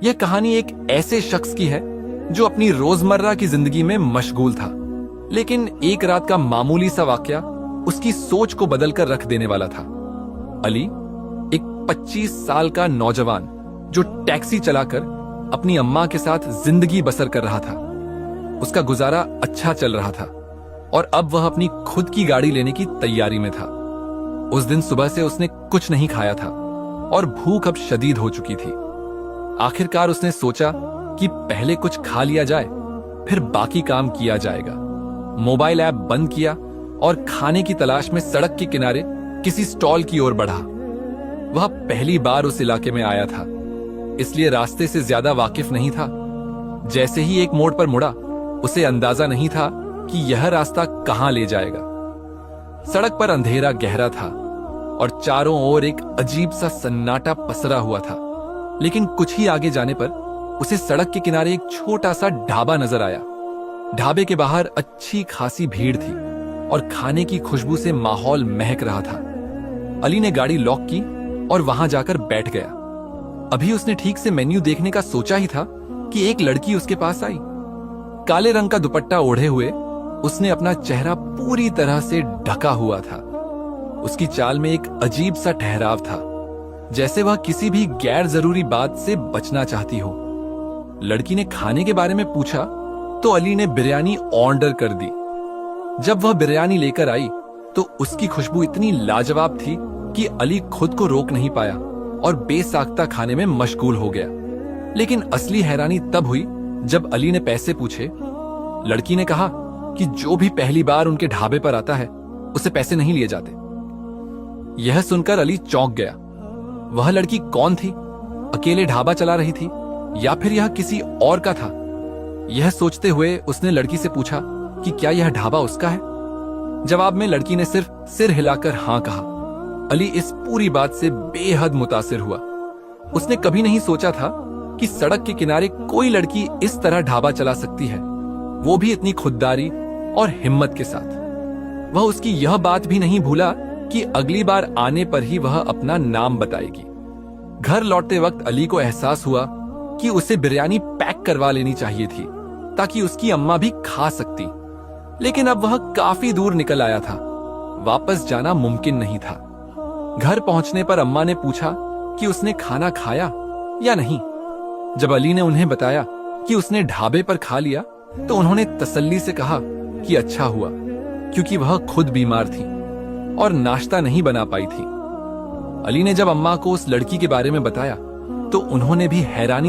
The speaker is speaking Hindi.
यह कहानी एक ऐसे शख्स की है जो अपनी रोजमर्रा की जिंदगी में मशगूल था, लेकिन एक रात का मामूली सा वाकया उसकी सोच को बदलकर रख देने वाला था। अली, एक 25 साल का नौजवान जो टैक्सी चलाकर अपनी अम्मा के साथ जिंदगी बसर कर रहा था। उसका गुजारा अच्छा चल रहा था और अब वह अपनी खुद की गाड़ी लेने की तैयारी में था। उस दिन सुबह से उसने कुछ नहीं खाया था और भूख अब शदीद हो चुकी थी। आखिरकार उसने सोचा कि पहले कुछ खा लिया जाए, फिर बाकी काम किया जाएगा। मोबाइल ऐप बंद किया और खाने की तलाश में सड़क के किनारे किसी स्टॉल की ओर बढ़ा। वह पहली बार उस इलाके में आया था, इसलिए रास्ते से ज्यादा वाकिफ नहीं था। जैसे ही एक मोड़ पर मुड़ा, उसे अंदाजा नहीं था कि यह रास्ता कहां ले जाएगा। सड़क पर अंधेरा गहरा था और चारों ओर एक अजीब सा सन्नाटा पसरा हुआ था। लेकिन कुछ ही आगे जाने पर उसे सड़क के किनारे एक छोटा सा ढाबा नजर आया। ढाबे के बाहर अच्छी खासी भीड़ थी और खाने की खुशबू से माहौल महक रहा था। अली ने गाड़ी लॉक की और वहां जाकर बैठ गया। अभी उसने ठीक से मेन्यू देखने का सोचा ही था कि एक लड़की उसके पास आई। काले रंग का दुपट्टा ओढ़े हुए उसने अपना चेहरा पूरी तरह से ढका हुआ था। उसकी चाल में एक अजीब सा ठहराव था, जैसे वह किसी भी गैर जरूरी बात से बचना चाहती हो। लड़की ने खाने के बारे में पूछा तो अली ने बिरयानी ऑर्डर कर दी। जब वह बिरयानी लेकर आई तो उसकी खुशबू इतनी लाजवाब थी कि अली खुद को रोक नहीं पाया और बेसाख्ता खाने में मशगूल हो गया। लेकिन असली हैरानी तब हुई जब अली ने पैसे पूछे। लड़की ने कहा कि जो भी पहली बार उनके ढाबे पर आता है उसे पैसे नहीं लिए जाते। यह सुनकर अली चौंक गया। वह लड़की कौन थी? अकेले ढाबा चला रही थी या फिर यह किसी और का था? यह सोचते हुए उसने लड़की से पूछा कि क्या यह ढाबा उसका है। जवाब में लड़की ने सिर्फ सिर हिलाकर हां कहा। अली इस पूरी बात से बेहद मुतासिर हुआ। उसने कभी नहीं सोचा था कि सड़क के किनारे कोई लड़की इस तरह ढाबा चला सकती है, वो भी इतनी खुददारी और हिम्मत के साथ। वह उसकी यह बात भी नहीं भूला कि अगली बार आने पर ही वह अपना नाम बताएगी। घर लौटते वक्त अली को एहसास हुआ कि उसे बिरयानी पैक करवा लेनी चाहिए थी ताकि उसकी अम्मा भी खा सकती। लेकिन अब वह काफी दूर निकल आया था, वापस जाना मुमकिन नहीं था। घर पहुंचने पर अम्मा ने पूछा कि उसने खाना खाया या नहीं। जब अली ने उन्हें बताया कि उसने ढाबे पर खा लिया तो उन्होंने तसल्ली से कहा कि अच्छा हुआ, क्योंकि वह खुद बीमार थी और नाश्ता नहीं बना पाई थी। अली ने जब अम्मा को उस लड़की के बारे में बताया तो उन्होंने भी हैरानी